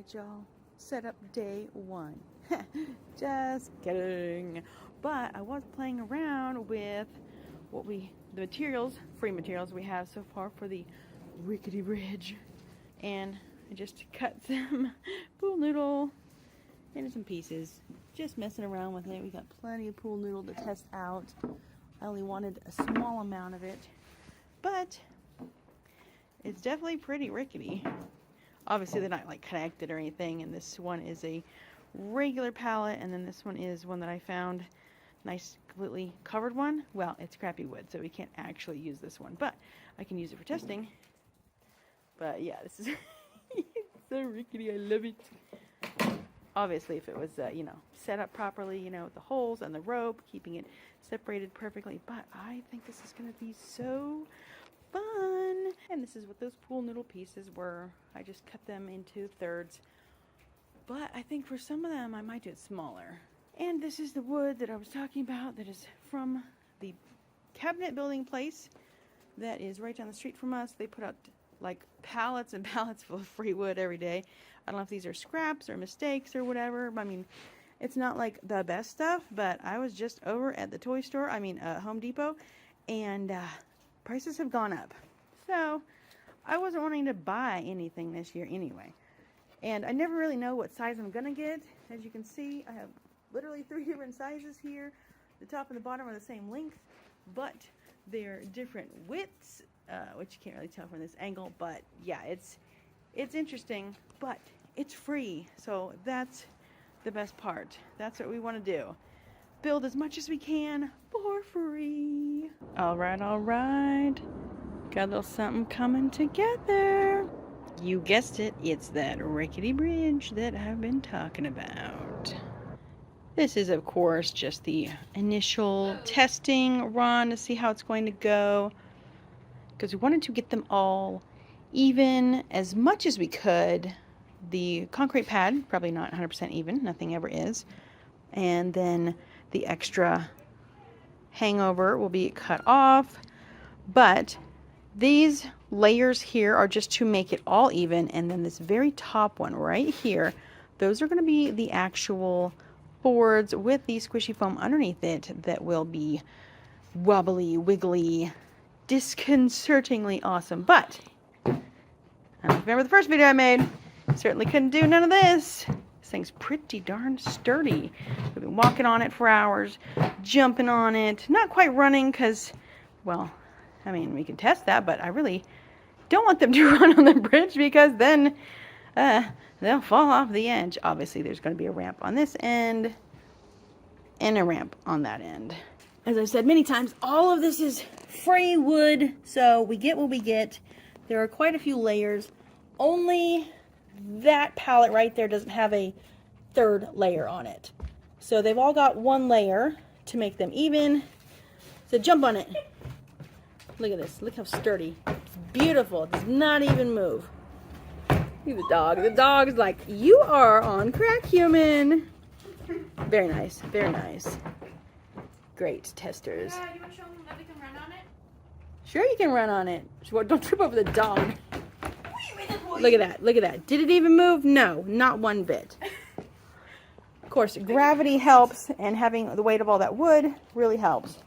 Alright, y'all. Setup day 1. Just kidding. But I was playing around with the materials, free materials we have so far for the Rickety Bridge. And I just cut some pool noodle into some pieces. Just messing around with it. We got plenty of pool noodle to test out. I only wanted a small amount of it. But it's definitely pretty rickety. Obviously, they're not like connected or anything, and this one is a regular pallet, and then this one is one that I found, nice completely covered one. Well, it's crappy wood, so we can't actually use this one, but I can use it for testing. But yeah, this is it's so rickety. I love it. Obviously, if it was set up properly, with the holes and the rope, keeping it separated perfectly. But I think this is going to be so fun. And this is what those pool noodle pieces were. I just cut them into thirds. But I think for some of them I might do it smaller. And this is the wood that I was talking about that is from the cabinet building place that is right down the street from us. They put out like pallets and pallets full of free wood every day. I don't know if these are scraps or mistakes or whatever. I mean, it's not like the best stuff, but I was just over at the toy store, Home Depot, and prices have gone up. So I wasn't wanting to buy anything this year anyway. And I never really know what size I'm going to get. As you can see, I have literally 3 different sizes here. The top and the bottom are the same length, but they're different widths, which you can't really tell from this angle. But yeah, it's interesting, but it's free. So that's the best part. That's what we want to do. Build as much as we can for free. All right. Got a little something coming together. You guessed it, it's that rickety bridge that I've been talking about. This is, of course, just the initial testing run to see how it's going to go. Because we wanted to get them all even as much as we could. The concrete pad, probably not 100% even, nothing ever is. And then the extra hangover will be cut off. But these layers here are just to make it all even, and then this very top one right here, those are going to be the actual boards with the squishy foam underneath it that will be wobbly, wiggly, disconcertingly awesome. But I don't remember the first video I made. Certainly couldn't do none of this. This thing's pretty darn sturdy. We've been walking on it for hours, jumping on it, not quite running because, well, we can test that, but I really don't want them to run on the bridge because then they'll fall off the edge. Obviously, there's going to be a ramp on this end and a ramp on that end. As I've said many times, all of this is free wood, so we get what we get. There are quite a few layers. Only that pallet right there doesn't have a third layer on it. So they've all got one layer to make them even. So jump on it. Look at this. Look how sturdy. It's beautiful. It does not even move. Look at the dog. The dog's like, you are on crack, human. Very nice. Very nice. Great testers. Yeah, you want to show them that we can run on it? Sure you can run on it. Don't trip over the dog. Look at that. Look at that. Did it even move? No, not one bit. Of course, gravity helps, and having the weight of all that wood really helps.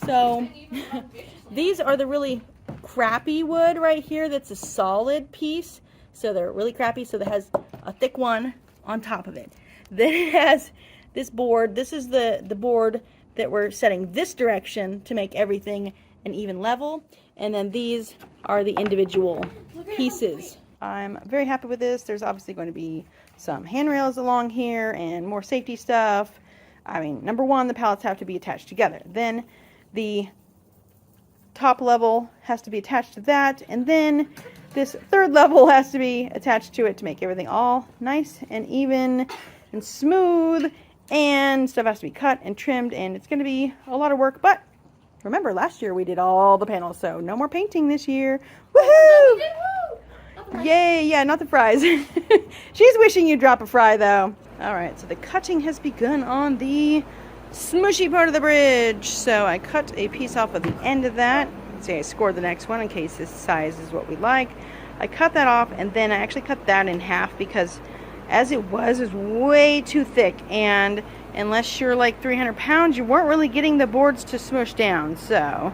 So, these are the really crappy wood right here that's a solid piece. So they're really crappy, so that has a thick one on top of it. Then it has this board. This is the board that we're setting this direction to make everything an even level. And then these are the individual pieces. I'm very happy with this. There's obviously going to be some handrails along here and more safety stuff. Number one, the pallets have to be attached together. Then the top level has to be attached to that, and then this third level has to be attached to it to make everything all nice and even and smooth, and stuff has to be cut and trimmed, and it's going to be a lot of work. But remember, last year we did all the panels, so no more painting this year. Woohoo! Yay! Yeah, not the fries. She's wishing you'd drop a fry though. Alright, so the cutting has begun on the smushy part of the bridge. So I cut a piece off of the end of that. See, I scored the next one in case this size is what we like. I cut that off, and then I actually cut that in half because as it was way too thick, and unless you're like 300 pounds, you weren't really getting the boards to smush down. So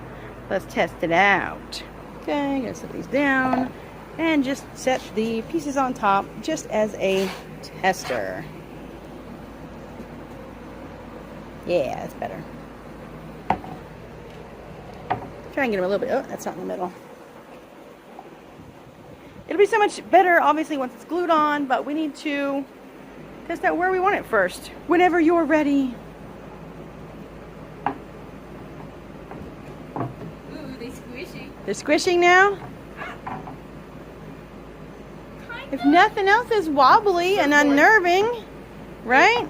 let's test it out. Okay, I'm gonna set these down and just set the pieces on top just as a tester. Yeah, that's better. Try and get them a little bit. Oh, that's not in the middle. It'll be so much better, obviously, once it's glued on, but we need to test out where we want it first. Whenever you're ready. Ooh, they're squishy. They're squishing now? If nothing else, is wobbly and unnerving, right?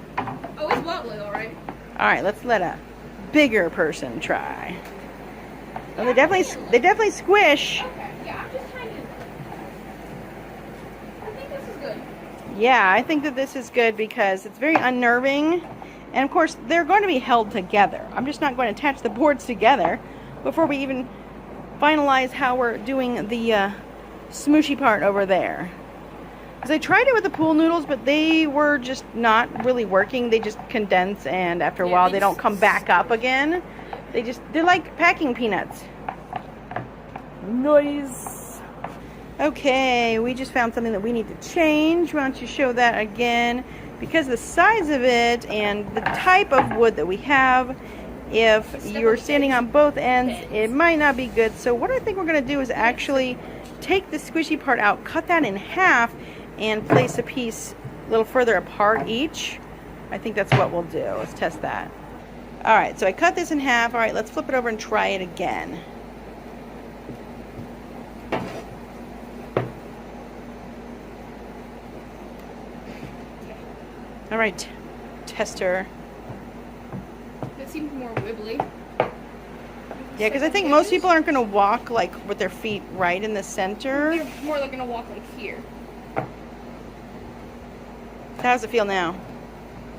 Oh, it's wobbly, all right. All right, let's let a bigger person try. Well, they definitely squish. Okay, yeah, I'm just trying to. I think this is good. Yeah, I think that this is good because it's very unnerving, and of course they're going to be held together. I'm just not going to attach the boards together before we even finalize how we're doing the smooshy part over there. Because I tried it with the pool noodles, but they were just not really working. They just condense, and after a while they don't come back up again. They're like packing peanuts. Noise. Okay, we just found something that we need to change. Why don't you show that again? Because the size of it and the type of wood that we have, if you're standing on both ends, it might not be good. So what I think we're going to do is actually take the squishy part out, cut that in half, and place a piece a little further apart each. I think that's what we'll do. Let's test that. All right, so I cut this in half. All right, let's flip it over and try it again. All right, tester. That seems more wibbly. Yeah, because I think most people aren't going to walk like with their feet right in the center. They're more like gonna walk like here. How does it feel now?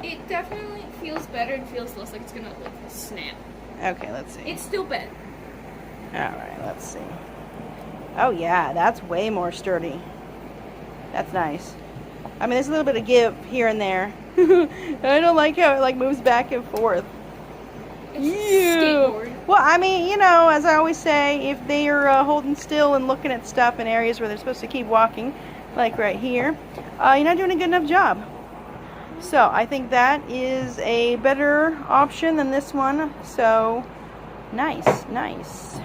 It definitely feels better and feels less like it's gonna like snap. Okay, let's see. It's still bad. All right, let's see. Oh yeah, that's way more sturdy. That's nice. I mean, there's a little bit of give here and there. I don't like how it like moves back and forth. It's a skateboard. Well, I mean, you know, as I always say, if they are holding still and looking at stuff in areas where they're supposed to keep walking, like right here, you're not doing a good enough job. So I think that is a better option than this one. So nice, nice.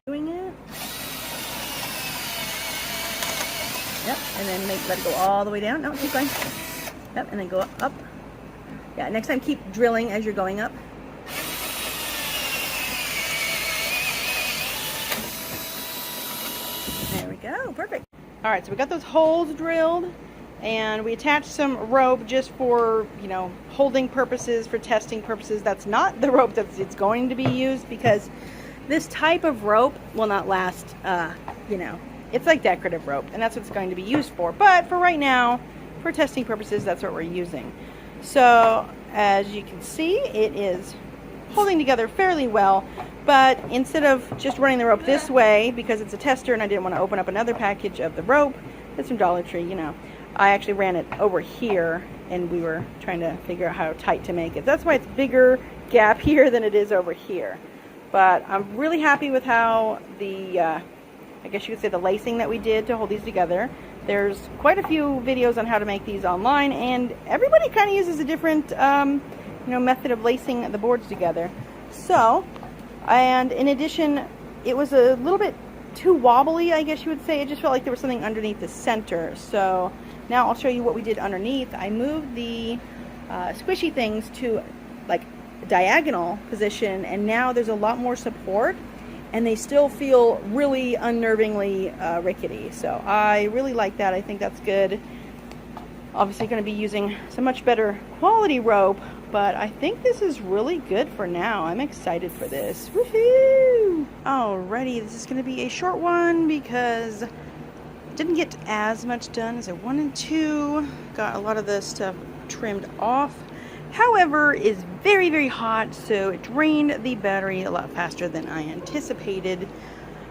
Doing it. Yep, and then let it go all the way down. No, keep going. Yep, and then go up. Yeah, next time keep drilling as you're going up. There we go, perfect. All right, so we got those holes drilled, and we attached some rope just for, you know, holding purposes, for testing purposes. That's not the rope that it's going to be used, because this type of rope will not last, you know, it's like decorative rope, and that's what it's going to be used for. But for right now, for testing purposes, that's what we're using. So as you can see, it is holding together fairly well, but instead of just running the rope this way, because it's a tester and I didn't want to open up another package of the rope, it's from Dollar Tree, you know, I actually ran it over here, and we were trying to figure out how tight to make it. That's why it's bigger gap here than it is over here. But I'm really happy with how the, I guess you could say, the lacing that we did to hold these together. There's quite a few videos on how to make these online, and everybody kind of uses a different you know, method of lacing the boards together. So, and in addition, it was a little bit too wobbly, I guess you would say. It just felt like there was something underneath the center. So now I'll show you what we did underneath. I moved the squishy things to like diagonal position, and now there's a lot more support, and they still feel really unnervingly rickety. So I really like that. I think that's good. Obviously going to be using some much better quality rope, but I think this is really good for now. I'm excited for this. Woohoo! Alrighty, this is going to be a short one because I didn't get as much done as I wanted to. Got a lot of the stuff trimmed off. However, it's very, very hot, so it drained the battery a lot faster than I anticipated.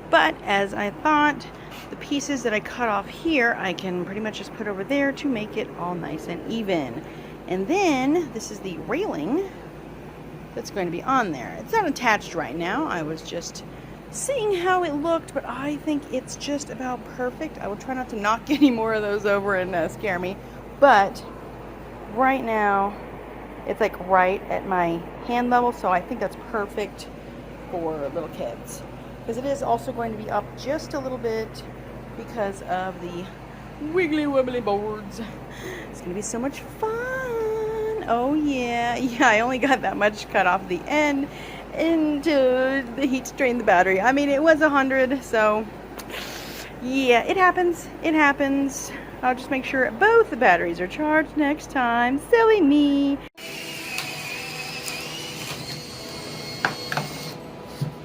But as I thought, the pieces that I cut off here, I can pretty much just put over there to make it all nice and even. And then this is the railing that's going to be on there. It's not attached right now. I was just seeing how it looked, but I think it's just about perfect. I will try not to knock any more of those over and scare me. But right now, it's like right at my hand level, so I think that's perfect for little kids. Because it is also going to be up just a little bit because of the wiggly wobbly boards. It's going to be so much fun. Oh yeah. Yeah, I only got that much cut off the end into the heat strained the battery. I mean, it was 100, so yeah, it happens. It happens. I'll just make sure both the batteries are charged next time. Silly me.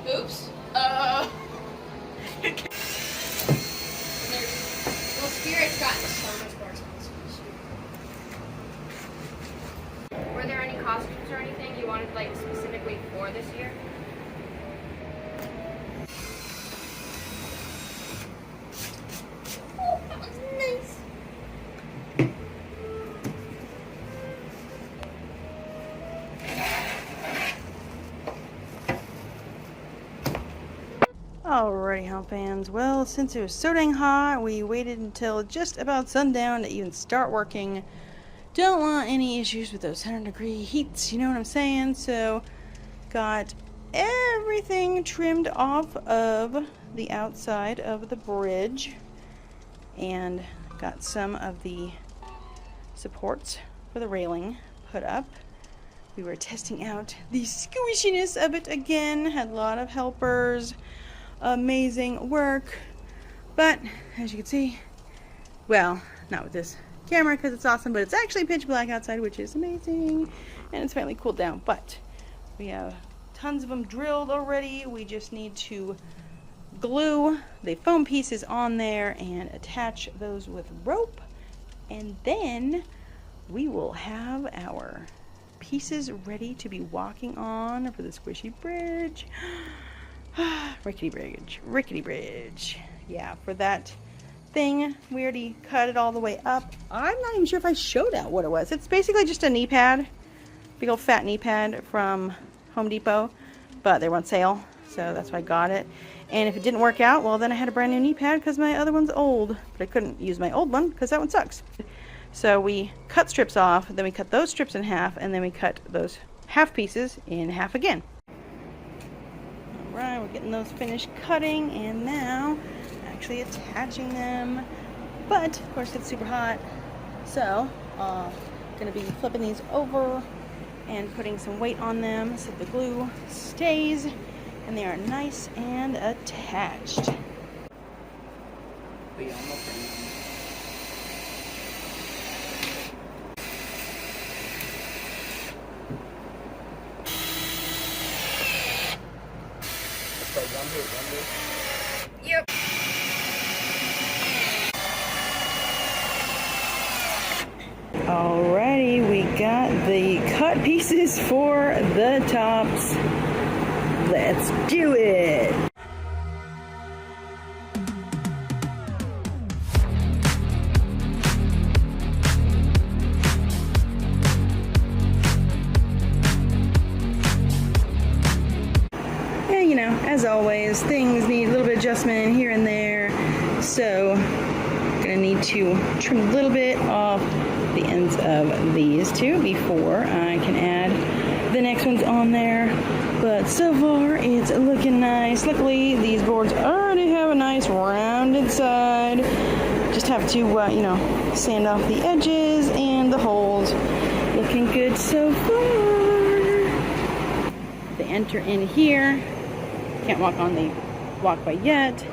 Oops. Well, Spirit's gotten so much more expensive. Were there any costumes or anything you wanted, like, specifically for this year? Oh, that was nice. Alrighty, Haunt fans. Well, since it was so dang hot, we waited until just about sundown to even start working. Don't want any issues with those 100-degree heats, you know what I'm saying? So, got everything trimmed off of the outside of the bridge, and got some of the supports for the railing put up. We were testing out the squishiness of it again, had a lot of helpers. Amazing work, but as you can see, well, not with this camera because it's awesome, but it's actually pitch black outside, which is amazing, and it's finally cooled down. But we have tons of them drilled already. We just need to glue the foam pieces on there and attach those with rope, and then we will have our pieces ready to be walking on for the squishy bridge. Rickety Bridge, Rickety Bridge. Yeah, for that thing, we already cut it all the way up. I'm not even sure if I showed out what it was. It's basically just a knee pad, big old fat knee pad from Home Depot, but they were on sale, so that's why I got it. And if it didn't work out, well, then I had a brand new knee pad because my other one's old, but I couldn't use my old one because that one sucks. So we cut strips off, then we cut those strips in half, and then we cut those half pieces in half again. Alright, we're getting those finished cutting, and now actually attaching them. But of course it's super hot, so gonna be flipping these over and putting some weight on them so the glue stays and they are nice and attached. Yep. Alrighty, we got the cut pieces for the tops. Let's do it! And you know, as always, things need a little bit of adjustment here and there, so gonna need to trim a little bit off the ends of these two before I can add the next ones on there. But so far it's looking nice. Luckily these boards already have a nice rounded side. Just have to you know, sand off the edges and the holes. Looking good so far. They enter in here. Can't walk on the walkway yet,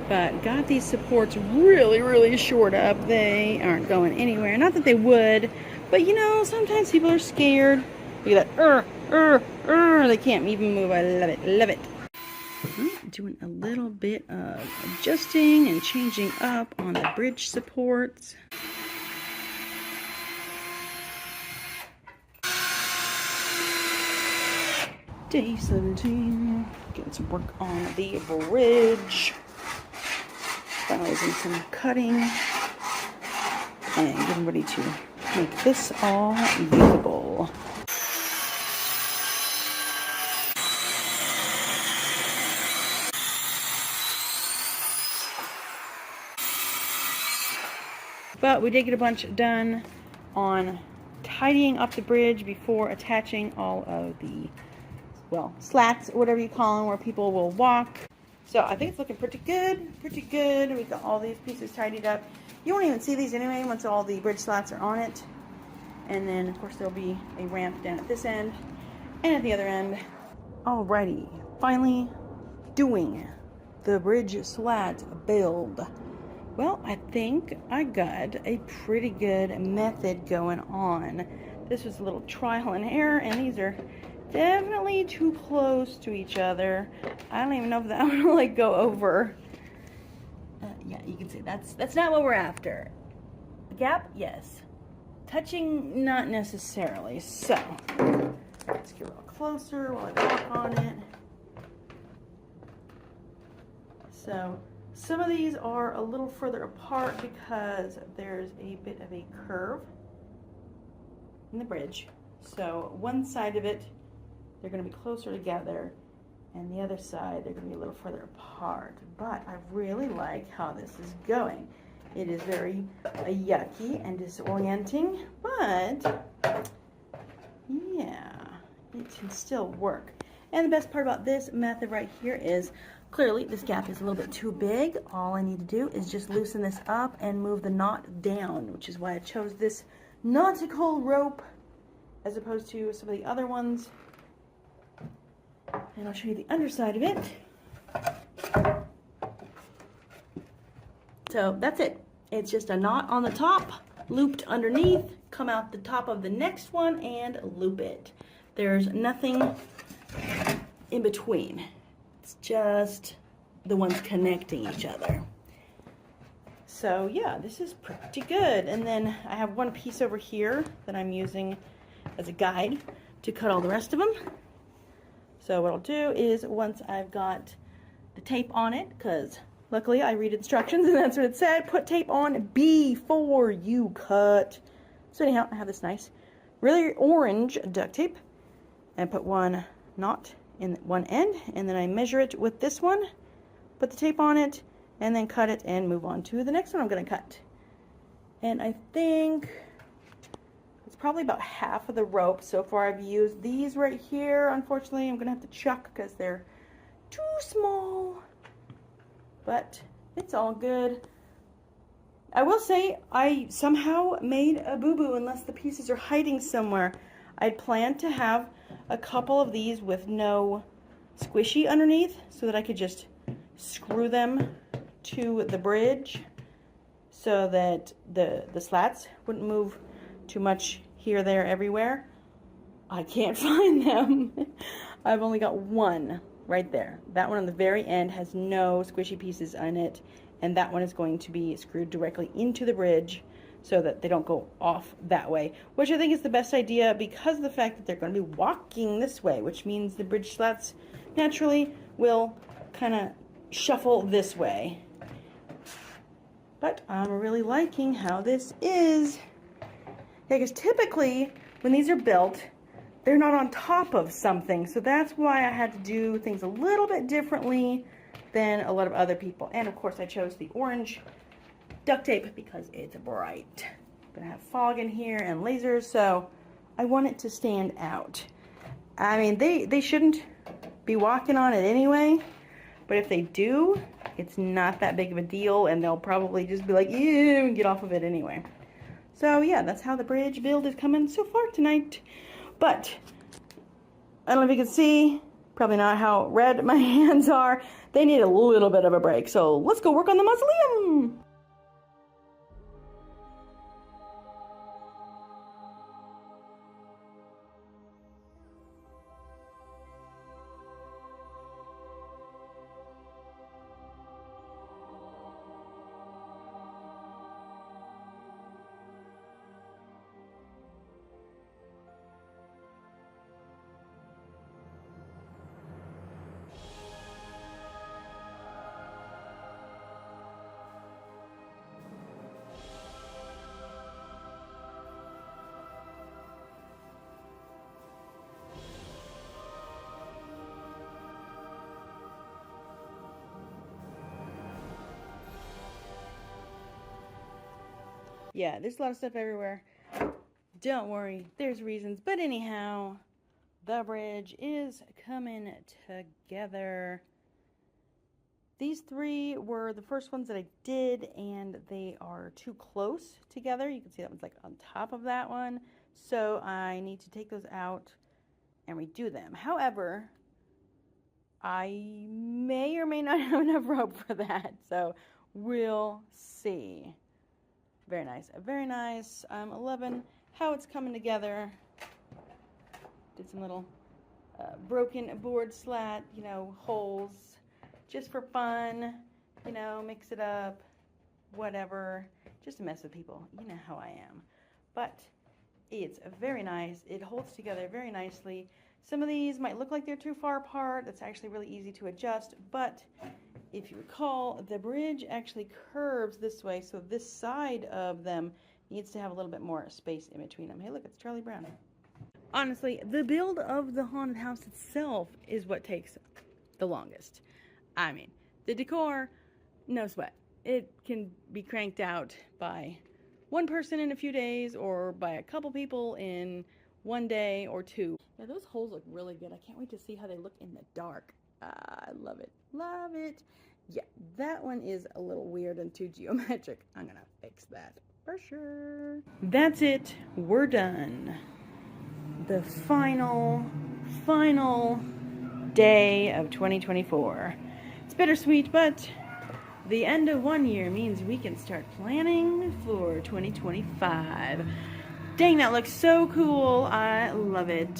but got these supports really short up. They aren't going anywhere. Not that they would, but you know, sometimes people are scared. Look at that, they can't even move. I love it, love it. Doing a little bit of adjusting and changing up on the bridge supports. Day 17, getting some work on the bridge. finalizing some cutting and getting ready to make this all usable. But we did get a bunch done on tidying up the bridge before attaching all of the, well, slats, whatever you call them, where people will walk. So I think it's looking pretty good, pretty good. We've got all these pieces tidied up. You won't even see these anyway once all the bridge slats are on it. And then, of course, there'll be a ramp down at this end and at the other end. Alrighty, finally doing the bridge slat build. Well, I think I got a pretty good method going on. This was a little trial and error, and these are definitely too close to each other. I don't even know if that one will like go over. Yeah, you can see that's not what we're after. Gap, yes. Touching, not necessarily. So, let's get a little closer while I walk on it. So, some of these are a little further apart because there's a bit of a curve in the bridge. So one side of it, they're going to be closer together, and the other side, they're going to be a little further apart. But I really like how this is going. It is very yucky and disorienting, but yeah, it can still work. And the best part about this method right here is clearly this gap is a little bit too big. All I need to do is just loosen this up and move the knot down, which is why I chose this nautical rope as opposed to some of the other ones. And I'll show you the underside of it. So that's it. It's just a knot on the top, looped underneath, come out the top of the next one and loop it. There's nothing in between. It's just the ones connecting each other. So yeah, this is pretty good. And then I have one piece over here that I'm using as a guide to cut all the rest of them. So what I'll do is once I've got the tape on it, because luckily I read instructions and that's what it said, put tape on before you cut. So anyhow, I have this nice, really orange duct tape, and put one knot in one end, and then I measure it with this one, put the tape on it, and then cut it and move on to the next one I'm going to cut. And I think it's probably about half of the rope. So far I've used these right here. Unfortunately, I'm going to have to chuck because they're too small, but it's all good. I will say I somehow made a boo-boo unless the pieces are hiding somewhere. I'd planned to have a couple of these with no squishy underneath so that I could just screw them to the bridge so that the slats wouldn't move too much here, there, everywhere. I can't find them. I've only got one right there. That one on the very end has no squishy pieces in it, and that one is going to be screwed directly into the bridge so that they don't go off that way, which I think is the best idea because of the fact that they're going to be walking this way, which means the bridge slats naturally will kind of shuffle this way. But I'm really liking how this is. Yeah, because typically when these are built, they're not on top of something, so that's why I had to do things a little bit differently than a lot of other people. And of course I chose the orange duct tape because it's bright. I'm gonna have fog in here and lasers, so I want it to stand out. I mean, they shouldn't be walking on it anyway, but if they do, it's not that big of a deal, and they'll probably just be like, ew, and get off of it anyway. So yeah, that's how the bridge build is coming so far tonight. But I don't know if you can see, probably not how red my hands are. They need a little bit of a break, so let's go work on the mausoleum. Yeah, there's a lot of stuff everywhere. Don't worry, there's reasons. But anyhow, the bridge is coming together. These 3 were the first ones that I did, and they are too close together. You can see that one's like on top of that one. So I need to take those out and redo them. However, I may or may not have enough rope for that. So we'll see. Very nice. Very nice. I'm loving how it's coming together. Did some little broken board slat, you know, holes. Just for fun, you know, mix it up, whatever, just to mess with people. You know how I am. But it's very nice. It holds together very nicely. Some of these might look like they're too far apart. That's actually really easy to adjust. But if you recall, the bridge actually curves this way, so this side of them needs to have a little bit more space in between them. Hey, look, it's Charlie Brown. Honestly, the build of the haunted house itself is what takes the longest. I mean, the decor, no sweat. It can be cranked out by one person in a few days or by a couple people in one day or 2. Yeah, those holes look really good. I can't wait to see how they look in the dark. I love it. Love it. Yeah, that one is a little weird and too geometric. I'm gonna fix that for sure. That's it. We're done. The final day of 2024. It's bittersweet, but the end of one year means we can start planning for 2025. Dang, that looks so cool. I love it.